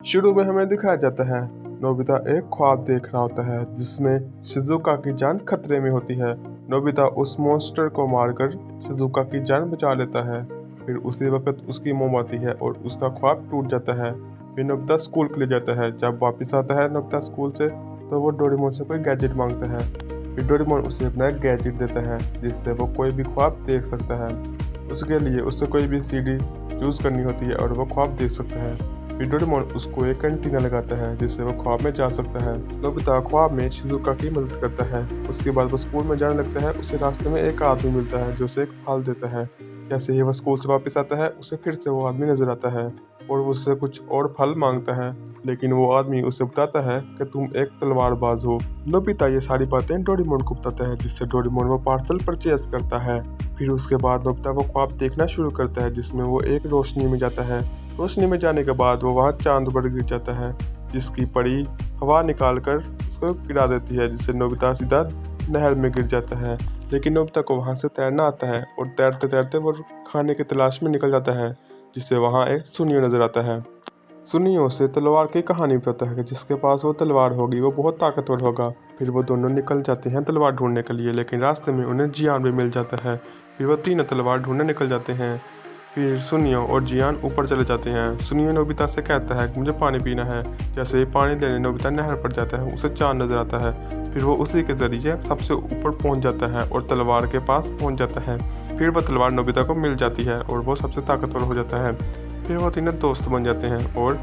शुरू में हमें दिखाया जाता है नोबिता एक ख्वाब देख रहा होता है जिसमें शिजुका की जान खतरे में होती है। नोबिता उस मॉन्स्टर को मारकर शिजुका की जान बचा लेता है। फिर उसी वक्त उसकी मौत आती है और उसका ख्वाब टूट जाता है। फिर नोबिता स्कूल के लिए जाता है। जब वापस आता है नोबिता स्कूल से तो वो डोरेमोन से कोई गैजेट मांगता है। फिर डोरेमोन उसे अपना एक गैजेट देता है जिससे वो कोई भी ख्वाब देख सकता है। उसके लिए उससे कोई भी सीडी चूज करनी होती है और वो ख्वाब देख सकता है। फिर डोरेमोन उसको एक एंटीना लगाता है जिससे वो ख्वाब में जा सकता है। नोबिता ख्वाब में शिजुका की मदद करता है। उसके बाद वो स्कूल में जाने लगता है। उसे रास्ते में एक आदमी मिलता है जो उसे एक फल देता है। जैसे ही वो स्कूल से वापस आता है उसे फिर से वो आदमी नजर आता है और वो उससे कुछ और फल मांगता है, लेकिन वो आदमी उसे बताता है कि तुम एक तलवारबाज हो। नोबिता ये सारी बातें डोरेमोन को बताता है जिससे डोरेमोन वो पार्सल परचेज करता है। फिर उसके बाद नोबिता वो ख्वाब देखना शुरू करता है जिसमें वो एक रोशनी में जाता है। रोशनी में जाने के बाद वो वहाँ चांद पर गिर जाता है जिसकी परी हवा निकाल कर उसको गिरा देती है, जिससे नोबिता सीधा नहर में गिर जाता है। लेकिन नोबिता को वहाँ से तैरना आता है और तैरते तैरते वो खाने की तलाश में निकल जाता है, जिससे वहाँ एक सुनियो नजर आता है। सुनियो से तलवार की कहानी बताता है कि जिसके पास वो तलवार होगी वो बहुत ताकतवर होगा। फिर वो दोनों निकल जाते हैं तलवार ढूंढने के लिए, लेकिन रास्ते में उन्हें जियान भी मिल जाता है। फिर वो तीनों तलवार ढूंढने निकल जाते हैं। फिर सुनियो और जियान ऊपर चले जाते हैं। सुनियो नोबिता से कहता है कि मुझे पानी पीना है। जैसे ही पानी लेने नोबिता नहर पर जाता है उसे चांद नजर आता है। फिर वो उसी के जरिए सबसे ऊपर पहुंच जाता है और तलवार के पास पहुंच जाता है। फिर वो तलवार नोबिता को मिल जाती है और वो सबसे ताकतवर हो जाता है। फिर वो तीनों दोस्त बन जाते हैं और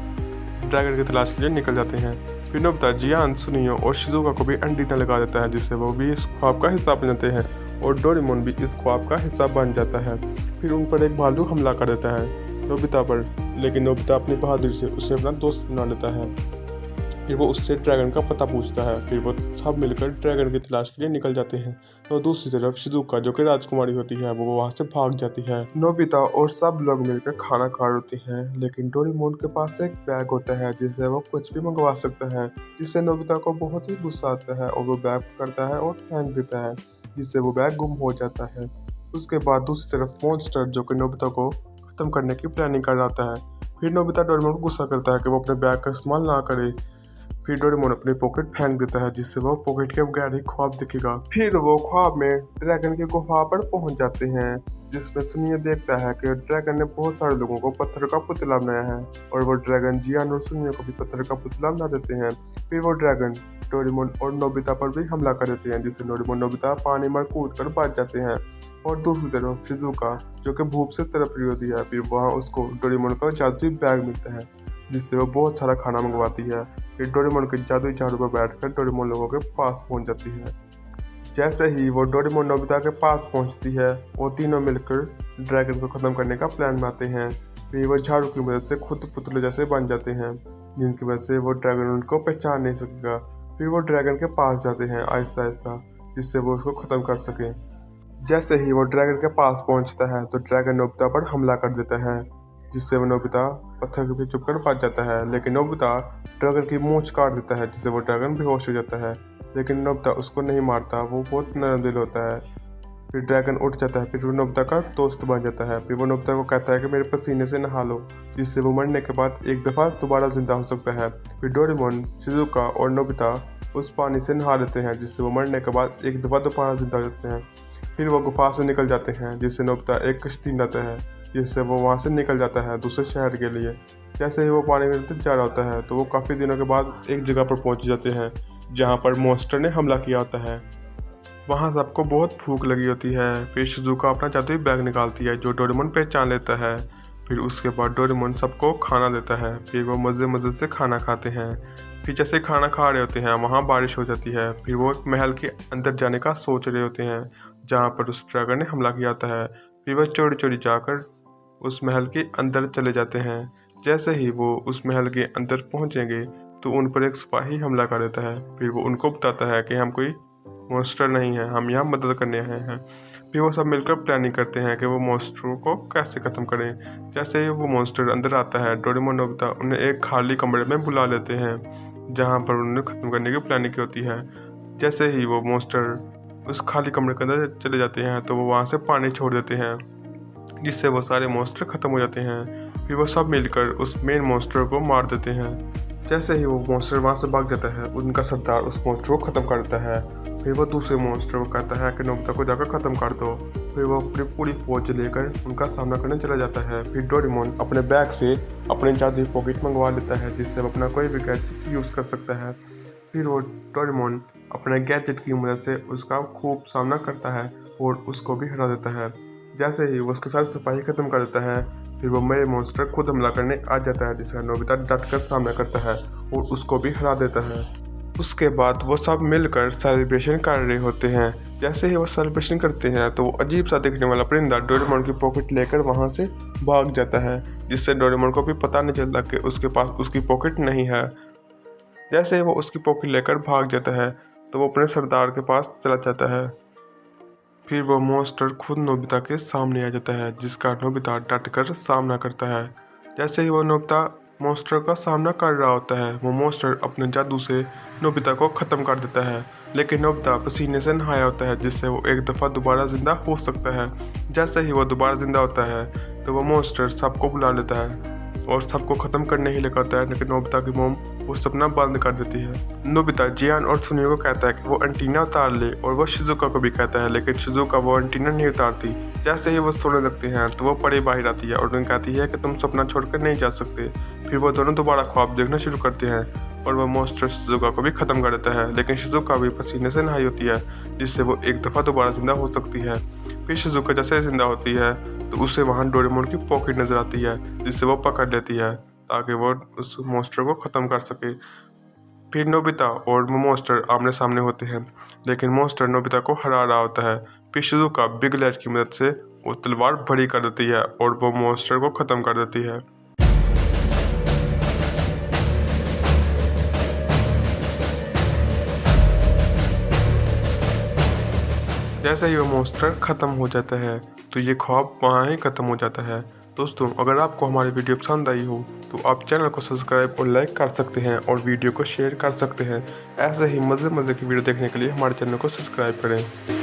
ड्रैगन की तलाश के लिए निकल जाते हैं। फिर नोबिता जियान, सुनियो और शिजुका को भी एंटीना लगा देता है जिससे वो भी इस ख्वाब का हिस्सा बन जाते हैं और डोरेमोन भी इस ख्वाब का हिस्सा बन जाता है। फिर उन पर एक भालू हमला कर देता है नोबिता पर, लेकिन नोबिता अपनी बहादुरी से उसे अपना दोस्त बना लेता है। फिर वो उससे ड्रैगन का पता पूछता है। फिर वो सब मिलकर ड्रैगन की तलाश के लिए निकल जाते हैं। तो दूसरी तरफ शिजुका जो कि राजकुमारी होती है वो वहाँ से भाग जाती है। नोबिता और सब लोग मिलकर खाना खा रहे होते हैं, लेकिन डोरेमोन के पास एक बैग होता है जिससे वो कुछ भी मंगवा सकता है, जिससे नोबिता को बहुत ही गुस्सा आता है और वो बैग पकड़ता है और फेंक देता है, जिससे वो बैग गुम हो जाता है। उसके बाद दूसरी तरफ मॉन्स्टर जो कि नोबिता को खत्म करने की प्लानिंग कर रहा है। फिर नोबिता डोरेमोन को गुस्सा करता है कि वो अपने बैग का इस्तेमाल ना करे। फिर डोरेमोन अपनी पॉकेट फेंक देता है जिससे वो पॉकेट के बगैर ही ख्वाब दिखेगा। फिर वो ख्वाब में ड्रैगन की गुफा पर पहुंच जाते हैं जिसमें सुनियो देखता है कि ड्रैगन ने बहुत सारे लोगों को पत्थर का पुतला बनाया है और वो ड्रैगन जियान और सुनियो को भी पत्थर का पुतला बना देते हैं। फिर वो ड्रैगन डोरेमोन और नोबिता पर भी हमला कर देते हैं जिससे डोरेमोन नोबिता पानी में कूद कर बच जाते हैं। और दूसरी तरफ शिजुका जो कि भूख से तड़प रही होती है, फिर वहाँ उसको डोरेमोन का जादुई बैग मिलता है जिससे वो बहुत सारा खाना मंगवाती है। फिर डोरेमोन के जादुई झाड़ू पर बैठकर डोरेमोन लोगों के पास पहुंच जाती है। जैसे ही वो डोरेमोन नोबिता के पास पहुंचती है वो तीनों मिलकर ड्रैगन को खत्म करने का प्लान बनाते हैं। फिर वो झाड़ू की मदद से खुद पुतले जैसे बन जाते हैं जिनकी वजह से वो ड्रैगन उनको पहचान नहीं सकेगा। फिर वो ड्रैगन के पास जाते हैं आहिस्ता आहिस्ता जिससे वो उसको ख़त्म कर सके। जैसे ही वो ड्रैगन के पास पहुंचता है तो ड्रैगन नोबिता पर हमला कर देता है जिससे वो नोबिता पत्थर के पीछे चुपकर बच जाता है, लेकिन नोबिता ड्रैगन की मूंछ काट देता है जिससे वो ड्रैगन बेहोश हो जाता है। लेकिन नोबिता उसको नहीं मारता, वो बहुत नरम दिल होता है। फिर ड्रैगन उठ जाता है। फिर वो नोबिता का दोस्त बन जाता है। फिर वो नोबिता को कहता है कि मेरे पसीने से नहा लो, जिससे वो मरने के बाद एक दफ़ा दोबारा जिंदा हो सकता है। फिर डोरेमोन, शिजुका और नोबिता उस पानी से नहा लेते हैं जिससे वो मरने के बाद एक दफ़ा दोबारा जिंदा हो जाते हैं। फिर वो गुफा से निकल जाते हैं जिससे नोबिता एक कश्ती बनाता है जिससे वो वहाँ से निकल जाता है दूसरे शहर के लिए। जैसे ही वो पानी के अंदर जा रहा होता है तो वो काफ़ी दिनों के बाद एक जगह पर पहुँच जाते हैं जहाँ पर मॉन्स्टर ने हमला किया होता है। वहाँ सबको बहुत भूख लगी होती है। फिर शिजुका अपना जादुई बैग निकालती है जो डोरेमोन पहचान लेता है। फिर उसके बाद डोरेमोन सबको खाना देता है। फिर वो मज़े मज़े से खाना खाते हैं। फिर जैसे खाना खा रहे होते हैं वहाँ बारिश हो जाती है। फिर वो एक महल के अंदर जाने का सोच रहे होते हैं जहाँ पर उस ड्रैगन ने हमला किया होता है। फिर वो चोरी चोरी जाकर उस महल के अंदर चले जाते हैं। जैसे ही वो उस महल के अंदर पहुंचेंगे तो उन पर एक सिपाही हमला कर देता है। फिर वो उनको बताता है कि हम कोई मॉन्स्टर नहीं है, हम यहाँ मदद करने आए हैं। फिर वो सब मिलकर प्लानिंग करते हैं कि वो मॉन्स्टर को कैसे ख़त्म करें। जैसे ही वो मॉन्स्टर अंदर आता है डोरेमोन नोबिता उन्हें एक खाली कमरे में बुला लेते हैं जहाँ पर उन्होंने ख़त्म करने की प्लानिंग की होती है। जैसे ही वो मॉन्स्टर उस खाली कमरे के अंदर चले जाते हैं तो वो वहाँ से पानी छोड़ देते हैं जिससे वो सारे मॉन्स्टर ख़त्म हो जाते हैं। फिर वो सब मिलकर उस मेन मॉन्स्टर को मार देते हैं। जैसे ही वो मॉन्स्टर वहाँ से भाग जाता है, उनका सरदार उस मॉन्स्टर को ख़त्म कर देता है। फिर वो दूसरे मॉन्स्टर को कहता है कि नोबिता को जाकर ख़त्म कर दो। फिर वो अपनी पूरी फौज लेकर उनका सामना करने चला जाता है। फिर डोरेमोन अपने बैग से अपने जादुई पॉकेट मंगवा लेता है, जिससे वो अपना कोई भी गैजेट यूज़ कर सकता है। फिर वो डोरेमोन अपने गैजेट की मदद से उसका खूब सामना करता है और उसको भी हरा देता है। जैसे ही वो उसके साथ सफाई ख़त्म कर देता है, फिर वो मेरे मॉन्स्टर खुद हमला करने आ जाता है, जिसका नोबिता डट कर सामना करता है और उसको भी हरा देता है। उसके बाद वो सब मिलकर सेलिब्रेशन कर रहे होते हैं। जैसे ही वो सेलिब्रेशन करते हैं तो वो अजीब सा दिखने वाला परिंदा डोरेमोन की पॉकेट लेकर वहाँ से भाग जाता है, जिससे डोरेमोन को भी पता नहीं चलता कि उसके पास उसकी पॉकेट नहीं है। जैसे ही वो उसकी पॉकेट लेकर भाग जाता है तो वो अपने सरदार के पास चला जाता है। फिर वो मॉन्स्टर खुद नोबिता के सामने आ जाता है, जिसका नोबिता डट कर सामना करता है। जैसे ही वो नोबिता मॉन्स्टर का सामना कर रहा होता है, वो मॉन्स्टर अपने जादू से नोबिता को ख़त्म कर देता है। लेकिन नोबिता पसीने से नहाया होता है, जिससे वो एक दफ़ा दोबारा ज़िंदा हो सकता है। जैसे ही वो दोबारा ज़िंदा होता है तो वो मॉन्स्टर सबको बुला लेता है और सबको ख़त्म करने ही लगाता है, लेकिन नोबिता की मोम वो सपना बंद कर देती है। नोबिता जियान और सुनियो को कहता है कि वो एंटीना उतार ले, और वो शिजुका को भी कहता है, लेकिन शिजुका वो एंटीना नहीं उतारती। जैसे ही वो सोने लगते हैं तो वो परी बाहर आती है और उन्हें कहती है कि तुम सपना छोड़कर नहीं जा सकते। फिर वो दोनों दोबारा ख्वाब देखना शुरू करते हैं और वो मॉन्स्टर शिजुका को भी ख़त्म कर देता है, लेकिन शिजुका भी पसीने से नहाई होती है, जिससे वो एक दफ़ा दोबारा जिंदा हो सकती है। फिर शिजुका जैसे जिंदा होती है तो उसे वहाँ डोरेमोन की पॉकेट नज़र आती है, जिससे वो पकड़ लेती है ताकि वो उस मॉन्स्टर को ख़त्म कर सके। फिर नोबिता और वो मॉन्स्टर आमने सामने होते हैं, लेकिन मॉन्स्टर नोबिता को हरा रहा होता है। फिर शिजुका बिग लैट की मदद से वो तलवार बड़ी कर देती है और वो मॉन्स्टर को ख़त्म कर देती है। जैसे ही वो मॉन्स्टर ख़त्म हो जाता है तो ये ख्वाब वहाँ ही ख़त्म हो जाता है। दोस्तों, अगर आपको हमारी वीडियो पसंद आई हो तो आप चैनल को सब्सक्राइब और लाइक कर सकते हैं और वीडियो को शेयर कर सकते हैं। ऐसे ही मज़े की वीडियो देखने के लिए हमारे चैनल को सब्सक्राइब करें।